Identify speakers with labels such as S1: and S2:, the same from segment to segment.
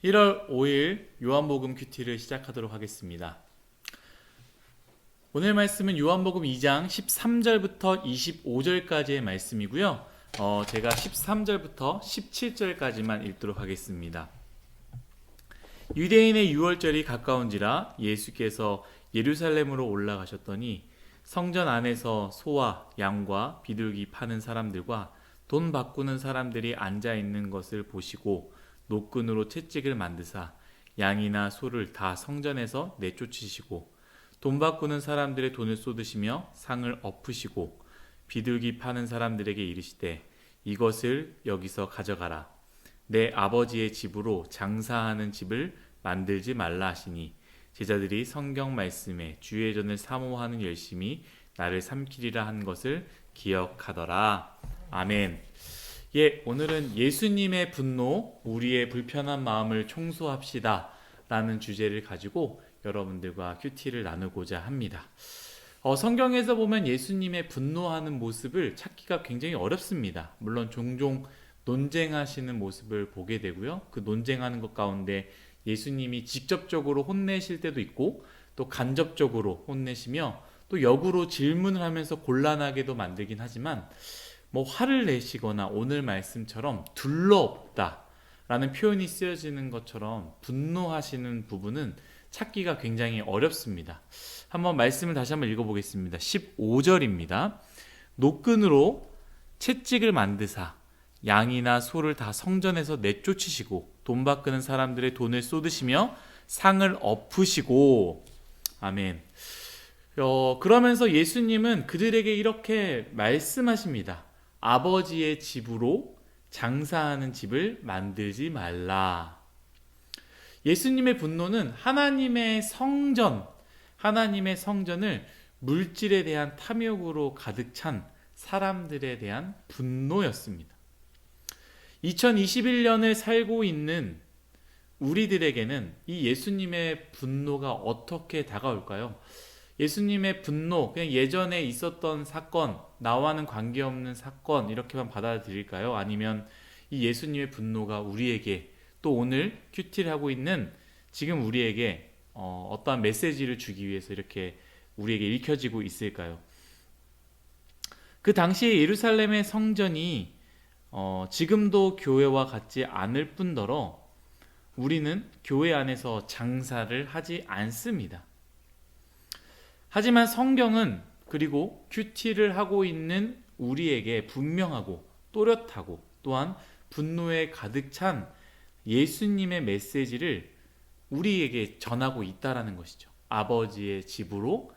S1: 1월 5일 요한복음 큐티를 시작하도록 하겠습니다. 오늘 말씀은 요한복음 2장 13절부터 25절까지의 말씀이고요. 제가 13절부터 17절까지만 읽도록 하겠습니다. 유대인의 유월절이 가까운지라 예수께서 예루살렘으로 올라가셨더니 성전 안에서 소와 양과 비둘기 파는 사람들과 돈 바꾸는 사람들이 앉아 있는 것을 보시고 노끈으로 채찍을 만드사 양이나 소를 다 성전에서 내쫓으시고 돈 바꾸는 사람들의 돈을 쏟으시며 상을 엎으시고 비둘기 파는 사람들에게 이르시되 이것을 여기서 가져가라. 내 아버지의 집으로 장사하는 집을 만들지 말라 하시니 제자들이 성경 말씀에 주의 전을 사모하는 열심히 나를 삼키리라 한 것을 기억하더라. 아멘. 오늘은 예수님의 분노, 우리의 불편한 마음을 청소합시다 라는 주제를 가지고 여러분들과 큐티를 나누고자 합니다. 성경에서 보면 예수님의 분노하는 모습을 찾기가 굉장히 어렵습니다. 물론 종종 논쟁하시는 모습을 보게 되고요. 그 논쟁하는 것 가운데 예수님이 직접적으로 혼내실 때도 있고 또 간접적으로 혼내시며 또 역으로 질문을 하면서 곤란하게도 만들긴 하지만 화를 내시거나 오늘 말씀처럼 둘러엎다 라는 표현이 쓰여지는 것처럼 분노하시는 부분은 찾기가 굉장히 어렵습니다. 한번 말씀을 다시 한번 읽어보겠습니다. 15절입니다. 노끈으로 채찍을 만드사 양이나 소를 다 성전에서 내쫓으시고 돈 바꾸는 사람들의 돈을 쏟으시며 상을 엎으시고 아멘. 그러면서 예수님은 그들에게 이렇게 말씀하십니다. 아버지의 집으로 장사하는 집을 만들지 말라. 예수님의 분노는 하나님의 성전을 물질에 대한 탐욕으로 가득 찬 사람들에 대한 분노였습니다. 2021년을 살고 있는 우리들에게는 이 예수님의 분노가 어떻게 다가올까요? 예수님의 분노, 그냥 예전에 있었던 사건, 나와는 관계없는 사건 이렇게만 받아들일까요? 아니면 이 예수님의 분노가 우리에게 또 오늘 큐티를 하고 있는 지금 우리에게 어떠한 메시지를 주기 위해서 이렇게 우리에게 읽혀지고 있을까요? 그 당시에 예루살렘의 성전이 지금도 교회와 같지 않을 뿐더러 우리는 교회 안에서 장사를 하지 않습니다. 하지만 성경은 그리고 큐티를 하고 있는 우리에게 분명하고 또렷하고 또한 분노에 가득 찬 예수님의 메시지를 우리에게 전하고 있다라는 것이죠. 아버지의 집으로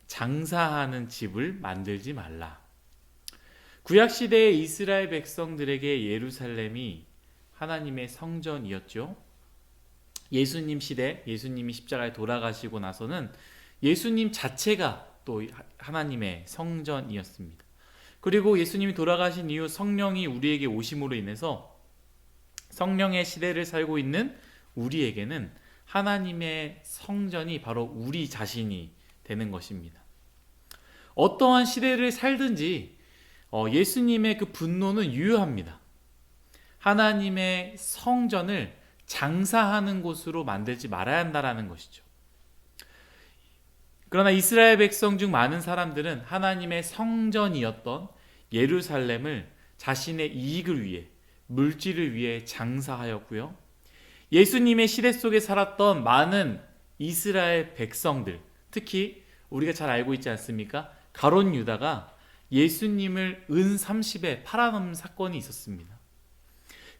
S1: 장사하는 집을 만들지 말라. 구약시대의 이스라엘 백성들에게 예루살렘이 하나님의 성전이었죠. 예수님 시대, 예수님이 십자가에 돌아가시고 나서는 예수님 자체가 또 하나님의 성전이었습니다. 그리고 예수님이 돌아가신 이후 성령이 우리에게 오심으로 인해서 성령의 시대를 살고 있는 우리에게는 하나님의 성전이 바로 우리 자신이 되는 것입니다. 어떠한 시대를 살든지 예수님의 그 분노는 유효합니다. 하나님의 성전을 장사하는 곳으로 만들지 말아야 한다는 것이죠. 그러나 이스라엘 백성 중 많은 사람들은 하나님의 성전이었던 예루살렘을 자신의 이익을 위해, 물질을 위해 장사하였고요. 예수님의 시대 속에 살았던 많은 이스라엘 백성들, 특히 우리가 잘 알고 있지 않습니까? 가룟 유다가 예수님을 은 30에 팔아넘은 사건이 있었습니다.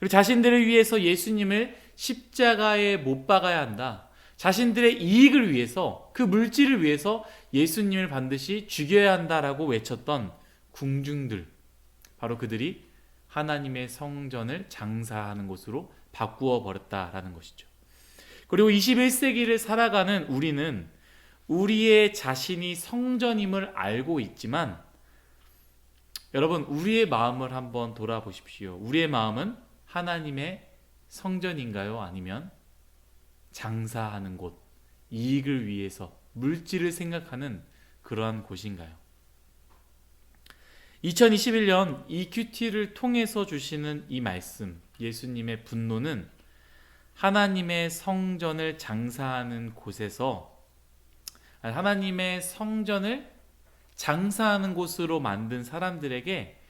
S1: 그리고 자신들을 위해서 예수님을 십자가에 못 박아야 한다. 자신들의 이익을 위해서, 그 물질을 위해서 예수님을 반드시 죽여야 한다라고 외쳤던 궁중들, 바로 그들이 하나님의 성전을 장사하는 곳으로 바꾸어 버렸다라는 것이죠. 그리고 21세기를 살아가는 우리는 우리의 자신이 성전임을 알고 있지만 여러분, 우리의 마음을 한번 돌아보십시오. 우리의 마음은 하나님의 성전인가요? 아니면 장사하는 곳, 이익을 위해서 물질을 생각하는 그러한 곳인가요? 2021년 이 큐티를 통해서 주시는 이 말씀, 예수님의 분노는 하나님의 성전을 장사하는 곳에서, 하나님의 성전을 장사하는 곳으로 만든 사람들에게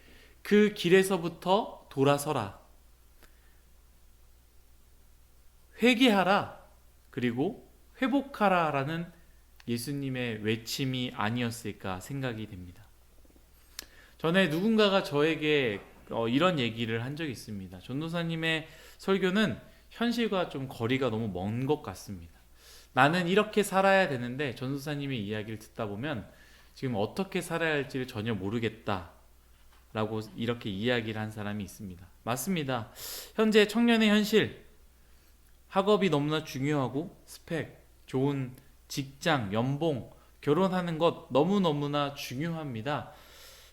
S1: 그 길에서부터 돌아서라, 회개하라, 그리고 회복하라 라는 예수님의 외침이 아니었을까 생각이 됩니다. 전에 누군가가 저에게 이런 얘기를 한 적이 있습니다. 전도사님의 설교는 현실과 좀 거리가 너무 먼 것 같습니다. 나는 이렇게 살아야 되는데 전도사님의 이야기를 듣다 보면 지금 어떻게 살아야 할지를 전혀 모르겠다 라고 이렇게 이야기를 한 사람이 있습니다. 맞습니다. 현재 청년의 현실, 학업이 너무나 중요하고 스펙, 좋은 직장, 연봉, 결혼하는 것 너무너무나 중요합니다.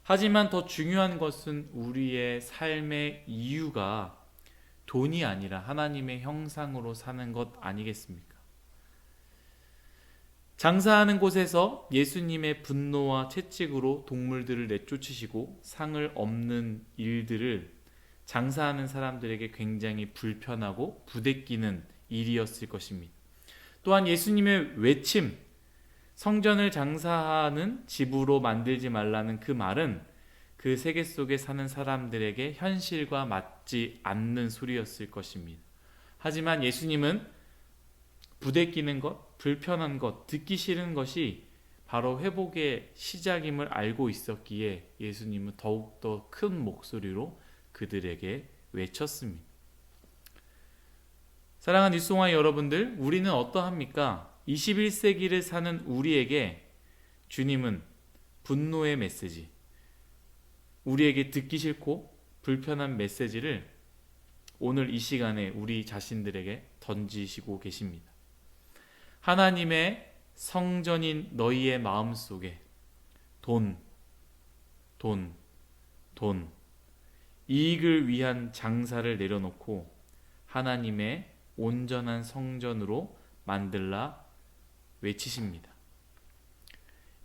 S1: 하지만 더 중요한 것은 우리의 삶의 이유가 돈이 아니라 하나님의 형상으로 사는 것 아니겠습니까? 장사하는 곳에서 예수님의 분노와 채찍으로 동물들을 내쫓으시고 상을 엎는 일들을 장사하는 사람들에게 굉장히 불편하고 부대끼는 일이었을 것입니다. 또한 예수님의 외침, 성전을 장사하는 집으로 만들지 말라는 그 말은 그 세계 속에 사는 사람들에게 현실과 맞지 않는 소리였을 것입니다. 하지만 예수님은 부대끼는 것, 불편한 것, 듣기 싫은 것이 바로 회복의 시작임을 알고 있었기에 예수님은 더욱더 큰 목소리로 그들에게 외쳤습니다. 사랑하는 뉴스공화 여러분들, 우리는 어떠합니까? 21세기를 사는 우리에게 주님은 분노의 메시지, 우리에게 듣기 싫고 불편한 메시지를 오늘 이 시간에 우리 자신들에게 던지시고 계십니다. 하나님의 성전인 너희의 마음속에 돈, 이익을 위한 장사를 내려놓고 하나님의 온전한 성전으로 만들라 외치십니다.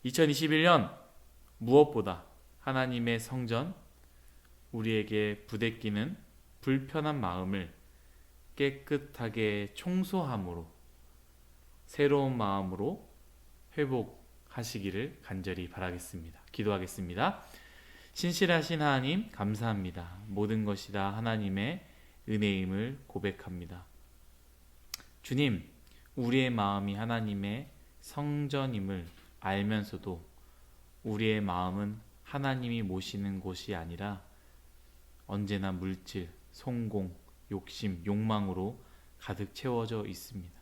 S1: 2021년 무엇보다 하나님의 성전, 우리에게 부대끼는 불편한 마음을 깨끗하게 청소함으로 새로운 마음으로 회복하시기를 간절히 바라겠습니다. 기도하겠습니다. 신실하신 하나님 감사합니다. 모든 것이 다 하나님의 은혜임을 고백합니다. 주님, 우리의 마음이 하나님의 성전임을 알면서도 우리의 마음은 하나님이 모시는 곳이 아니라 언제나 물질, 성공, 욕심, 욕망으로 가득 채워져 있습니다.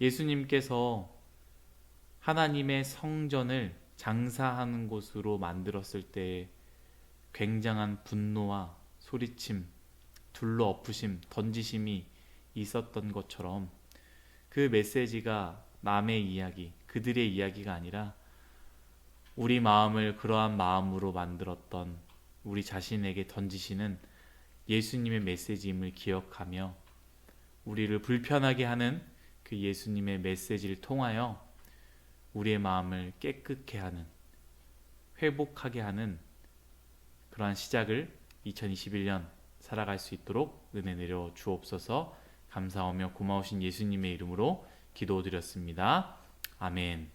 S1: 예수님께서 하나님의 성전을 장사하는 곳으로 만들었을 때 굉장한 분노와 소리침, 둘러엎으심, 던지심이 있었던 것처럼 그 메시지가 남의 이야기, 그들의 이야기가 아니라 우리 마음을 그러한 마음으로 만들었던 우리 자신에게 던지시는 예수님의 메시지임을 기억하며 우리를 불편하게 하는 그 예수님의 메시지를 통하여 우리의 마음을 깨끗게 하는, 회복하게 하는 그러한 시작을 2021년 살아갈 수 있도록 은혜 내려 주옵소서. 감사하며 고마우신 예수님의 이름으로 기도드렸습니다. 아멘.